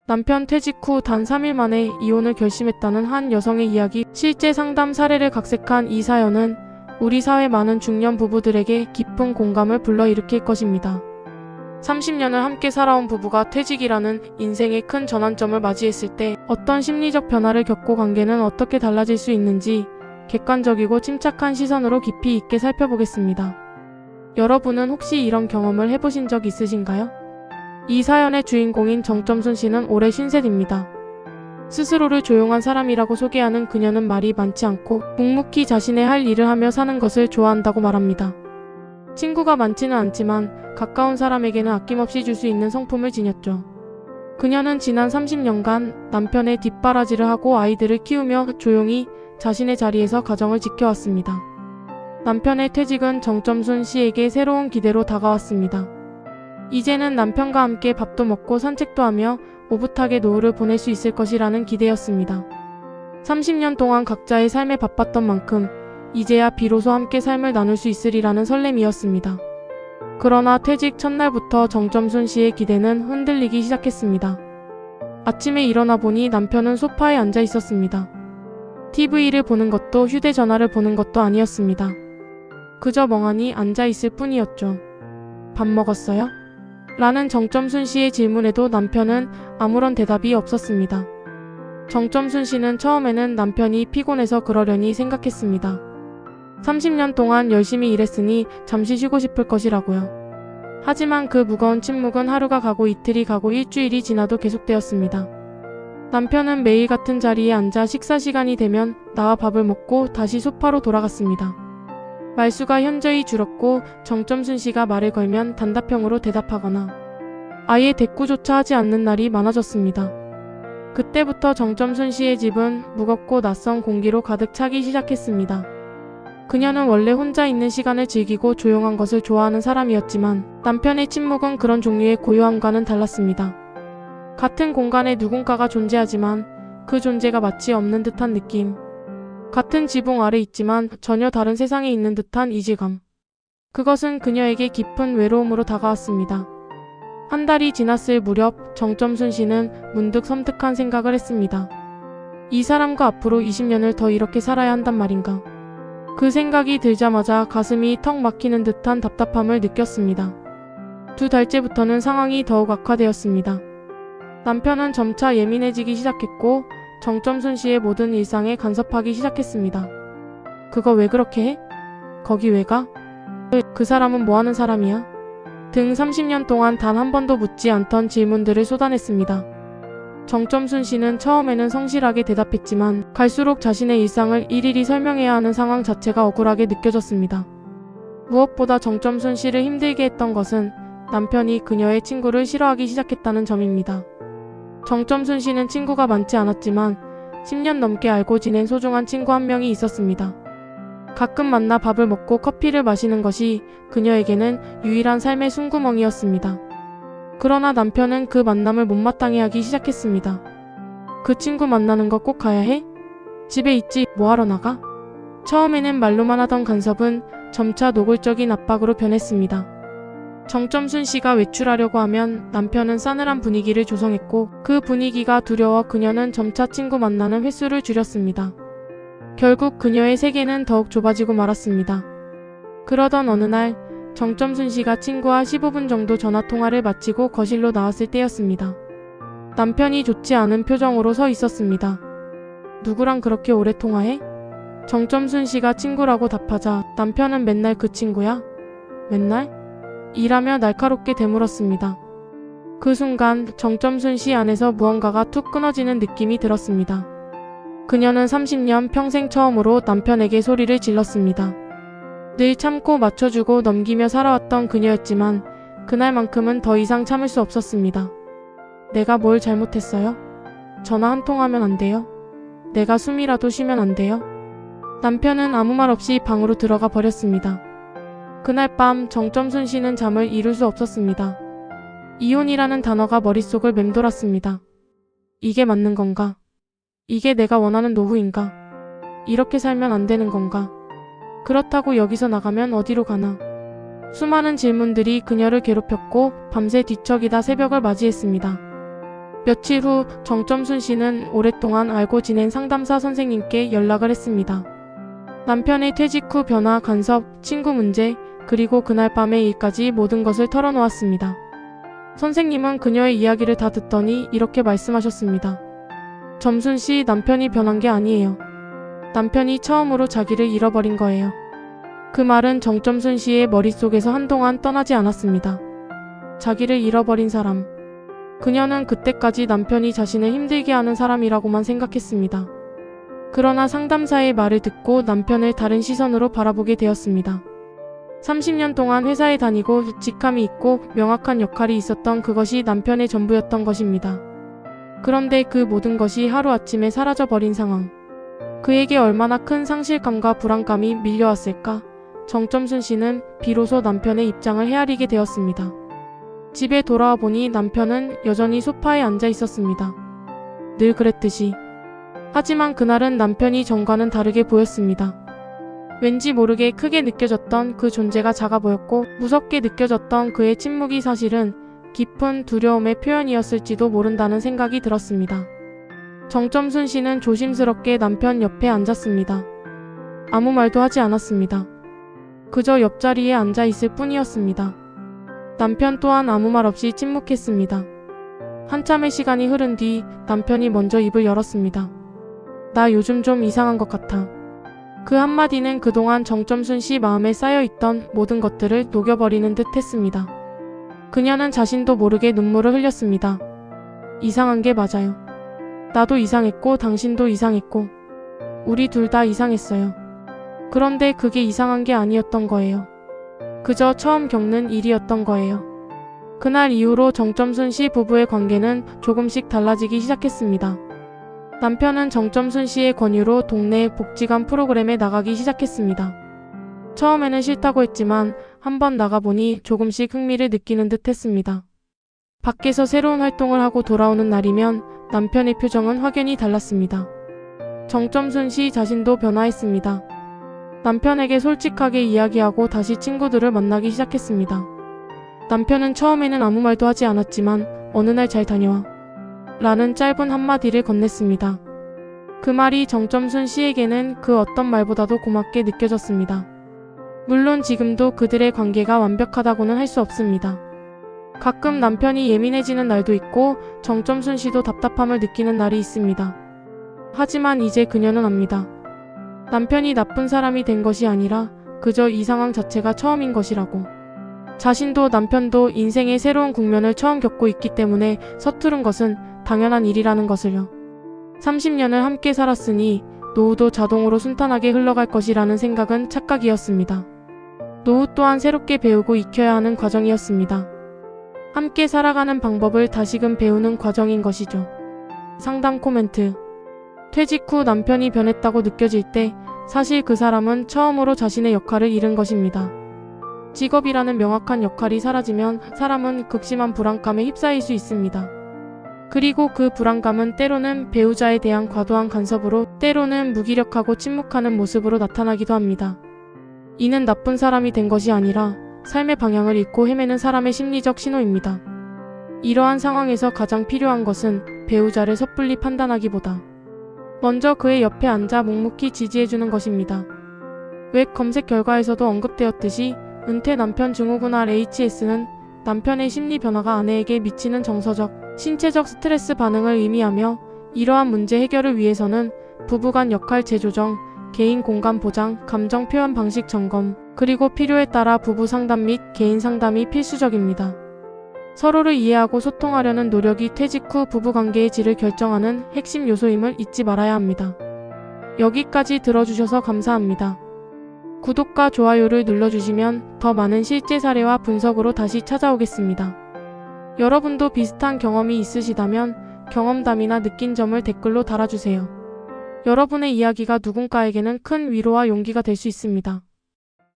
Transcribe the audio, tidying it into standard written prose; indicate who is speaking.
Speaker 1: 남편 퇴직 후 단 3일 만에 이혼을 결심했다는 한 여성의 이야기. 실제 상담 사례를 각색한 이 사연은 우리 사회 많은 중년 부부들에게 깊은 공감을 불러일으킬 것입니다. 30년을 함께 살아온 부부가 퇴직이라는 인생의 큰 전환점을 맞이했을 때 어떤 심리적 변화를 겪고 관계는 어떻게 달라질 수 있는지 객관적이고 침착한 시선으로 깊이 있게 살펴보겠습니다. 여러분은 혹시 이런 경험을 해보신 적 있으신가요? 이 사연의 주인공인 정점순 씨는 올해 50입니다. 스스로를 조용한 사람이라고 소개하는 그녀는 말이 많지 않고 묵묵히 자신의 할 일을 하며 사는 것을 좋아한다고 말합니다. 친구가 많지는 않지만 가까운 사람에게는 아낌없이 줄 수 있는 성품을 지녔죠. 그녀는 지난 30년간 남편의 뒷바라지를 하고 아이들을 키우며 조용히 자신의 자리에서 가정을 지켜왔습니다. 남편의 퇴직은 정점순 씨에게 새로운 기대로 다가왔습니다. 이제는 남편과 함께 밥도 먹고 산책도 하며 오붓하게 노후를 보낼 수 있을 것이라는 기대였습니다. 30년 동안 각자의 삶에 바빴던 만큼 이제야 비로소 함께 삶을 나눌 수 있으리라는 설렘이었습니다. 그러나 퇴직 첫날부터 정점순 씨의 기대는 흔들리기 시작했습니다. 아침에 일어나 보니 남편은 소파에 앉아 있었습니다. TV를 보는 것도 휴대전화를 보는 것도 아니었습니다. 그저 멍하니 앉아 있을 뿐이었죠. 밥 먹었어요? 라는 정점순 씨의 질문에도 남편은 아무런 대답이 없었습니다. 정점순 씨는 처음에는 남편이 피곤해서 그러려니 생각했습니다. 30년 동안 열심히 일했으니 잠시 쉬고 싶을 것이라고요. 하지만 그 무거운 침묵은 하루가 가고 이틀이 가고 일주일이 지나도 계속되었습니다. 남편은 매일 같은 자리에 앉아 식사 시간이 되면 나와 밥을 먹고 다시 소파로 돌아갔습니다. 말수가 현저히 줄었고 정점순 씨가 말을 걸면 단답형으로 대답하거나 아예 대꾸조차 하지 않는 날이 많아졌습니다. 그때부터 정점순 씨의 집은 무겁고 낯선 공기로 가득 차기 시작했습니다. 그녀는 원래 혼자 있는 시간을 즐기고 조용한 것을 좋아하는 사람이었지만 남편의 침묵은 그런 종류의 고요함과는 달랐습니다. 같은 공간에 누군가가 존재하지만 그 존재가 마치 없는 듯한 느낌. 같은 지붕 아래 있지만 전혀 다른 세상에 있는 듯한 이질감. 그것은 그녀에게 깊은 외로움으로 다가왔습니다. 한 달이 지났을 무렵 정점순 씨는 문득 섬뜩한 생각을 했습니다. 이 사람과 앞으로 20년을 더 이렇게 살아야 한단 말인가. 그 생각이 들자마자 가슴이 턱 막히는 듯한 답답함을 느꼈습니다. 2달째부터는 상황이 더욱 악화되었습니다. 남편은 점차 예민해지기 시작했고 정점순 씨의 모든 일상에 간섭하기 시작했습니다. 그거 왜 그렇게 해? 거기 왜 가? 그 사람은 뭐 하는 사람이야? 등 30년 동안 단 한 번도 묻지 않던 질문들을 쏟아냈습니다. 정점순 씨는 처음에는 성실하게 대답했지만 갈수록 자신의 일상을 일일이 설명해야 하는 상황 자체가 억울하게 느껴졌습니다. 무엇보다 정점순 씨를 힘들게 했던 것은 남편이 그녀의 친구를 싫어하기 시작했다는 점입니다. 정점순 씨는 친구가 많지 않았지만 10년 넘게 알고 지낸 소중한 친구 한 명이 있었습니다. 가끔 만나 밥을 먹고 커피를 마시는 것이 그녀에게는 유일한 삶의 숨구멍이었습니다. 그러나 남편은 그 만남을 못마땅해 하기 시작했습니다. 그 친구 만나는 거 꼭 가야 해? 집에 있지 뭐하러 나가? 처음에는 말로만 하던 간섭은 점차 노골적인 압박으로 변했습니다. 정점순 씨가 외출하려고 하면 남편은 싸늘한 분위기를 조성했고 그 분위기가 두려워 그녀는 점차 친구 만나는 횟수를 줄였습니다. 결국 그녀의 세계는 더욱 좁아지고 말았습니다. 그러던 어느 날 정점순 씨가 친구와 15분 정도 전화통화를 마치고 거실로 나왔을 때였습니다. 남편이 좋지 않은 표정으로 서 있었습니다. 누구랑 그렇게 오래 통화해? 정점순 씨가 친구라고 답하자 남편은 맨날 그 친구야? 맨날? 이라며 날카롭게 되물었습니다. 그 순간 정점순 씨 안에서 무언가가 툭 끊어지는 느낌이 들었습니다. 그녀는 30년 평생 처음으로 남편에게 소리를 질렀습니다. 늘 참고 맞춰주고 넘기며 살아왔던 그녀였지만 그날만큼은 더 이상 참을 수 없었습니다. 내가 뭘 잘못했어요? 전화 한 통 하면 안 돼요? 내가 숨이라도 쉬면 안 돼요? 남편은 아무 말 없이 방으로 들어가 버렸습니다. 그날 밤 정점순 씨는 잠을 이룰 수 없었습니다. 이혼이라는 단어가 머릿속을 맴돌았습니다. 이게 맞는 건가? 이게 내가 원하는 노후인가? 이렇게 살면 안 되는 건가? 그렇다고 여기서 나가면 어디로 가나? 수많은 질문들이 그녀를 괴롭혔고 밤새 뒤척이다 새벽을 맞이했습니다. 며칠 후 정점순 씨는 오랫동안 알고 지낸 상담사 선생님께 연락을 했습니다. 남편의 퇴직 후 변화, 간섭, 친구 문제, 그리고 그날 밤의 일까지 모든 것을 털어놓았습니다. 선생님은 그녀의 이야기를 다 듣더니 이렇게 말씀하셨습니다. 점순 씨, 남편이 변한 게 아니에요. 남편이 처음으로 자기를 잃어버린 거예요. 그 말은 정점순 씨의 머릿속에서 한동안 떠나지 않았습니다. 자기를 잃어버린 사람. 그녀는 그때까지 남편이 자신을 힘들게 하는 사람이라고만 생각했습니다. 그러나 상담사의 말을 듣고 남편을 다른 시선으로 바라보게 되었습니다. 30년 동안 회사에 다니고 직함이 있고 명확한 역할이 있었던 그것이 남편의 전부였던 것입니다. 그런데 그 모든 것이 하루아침에 사라져버린 상황. 그에게 얼마나 큰 상실감과 불안감이 밀려왔을까? 정점순 씨는 비로소 남편의 입장을 헤아리게 되었습니다. 집에 돌아와 보니 남편은 여전히 소파에 앉아 있었습니다. 늘 그랬듯이. 하지만 그날은 남편이 전과는 다르게 보였습니다. 왠지 모르게 크게 느껴졌던 그 존재가 작아 보였고 무섭게 느껴졌던 그의 침묵이 사실은 깊은 두려움의 표현이었을지도 모른다는 생각이 들었습니다. 정점순 씨는 조심스럽게 남편 옆에 앉았습니다. 아무 말도 하지 않았습니다. 그저 옆자리에 앉아 있을 뿐이었습니다. 남편 또한 아무 말 없이 침묵했습니다. 한참의 시간이 흐른 뒤 남편이 먼저 입을 열었습니다. 나 요즘 좀 이상한 것 같아. 그 한마디는 그동안 정점순 씨 마음에 쌓여있던 모든 것들을 녹여버리는 듯 했습니다. 그녀는 자신도 모르게 눈물을 흘렸습니다. 이상한 게 맞아요. 나도 이상했고 당신도 이상했고 우리 둘 다 이상했어요. 그런데 그게 이상한 게 아니었던 거예요. 그저 처음 겪는 일이었던 거예요. 그날 이후로 정점순 씨 부부의 관계는 조금씩 달라지기 시작했습니다. 남편은 정점순 씨의 권유로 동네 복지관 프로그램에 나가기 시작했습니다. 처음에는 싫다고 했지만 한번 나가보니 조금씩 흥미를 느끼는 듯 했습니다. 밖에서 새로운 활동을 하고 돌아오는 날이면 남편의 표정은 확연히 달랐습니다. 정점순 씨 자신도 변화했습니다. 남편에게 솔직하게 이야기하고 다시 친구들을 만나기 시작했습니다. 남편은 처음에는 아무 말도 하지 않았지만 어느 날 잘 다녀와 라는 짧은 한마디를 건넸습니다. 그 말이 정점순 씨에게는 그 어떤 말보다도 고맙게 느껴졌습니다. 물론 지금도 그들의 관계가 완벽하다고는 할 수 없습니다. 가끔 남편이 예민해지는 날도 있고 정점순 씨도 답답함을 느끼는 날이 있습니다. 하지만 이제 그녀는 압니다. 남편이 나쁜 사람이 된 것이 아니라 그저 이 상황 자체가 처음인 것이라고. 자신도 남편도 인생의 새로운 국면을 처음 겪고 있기 때문에 서투른 것은 당연한 일이라는 것을요. 30년을 함께 살았으니 노후도 자동으로 순탄하게 흘러갈 것이라는 생각은 착각이었습니다. 노후 또한 새롭게 배우고 익혀야 하는 과정이었습니다. 함께 살아가는 방법을 다시금 배우는 과정인 것이죠. 상담 코멘트. 퇴직 후 남편이 변했다고 느껴질 때 사실 그 사람은 처음으로 자신의 역할을 잃은 것입니다. 직업이라는 명확한 역할이 사라지면 사람은 극심한 불안감에 휩싸일 수 있습니다. 그리고 그 불안감은 때로는 배우자에 대한 과도한 간섭으로, 때로는 무기력하고 침묵하는 모습으로 나타나기도 합니다. 이는 나쁜 사람이 된 것이 아니라 삶의 방향을 잃고 헤매는 사람의 심리적 신호입니다. 이러한 상황에서 가장 필요한 것은 배우자를 섣불리 판단하기보다 먼저 그의 옆에 앉아 묵묵히 지지해주는 것입니다. 웹 검색 결과에서도 언급되었듯이 은퇴 남편 증후군 RHS는 남편의 심리 변화가 아내에게 미치는 정서적, 신체적 스트레스 반응을 의미하며 이러한 문제 해결을 위해서는 부부간 역할 재조정, 개인 공간 보장, 감정 표현 방식 점검, 그리고 필요에 따라 부부 상담 및 개인 상담이 필수적입니다. 서로를 이해하고 소통하려는 노력이 퇴직 후 부부관계의 질을 결정하는 핵심 요소임을 잊지 말아야 합니다. 여기까지 들어주셔서 감사합니다. 구독과 좋아요를 눌러주시면 더 많은 실제 사례와 분석으로 다시 찾아오겠습니다. 여러분도 비슷한 경험이 있으시다면 경험담이나 느낀 점을 댓글로 달아주세요. 여러분의 이야기가 누군가에게는 큰 위로와 용기가 될 수 있습니다.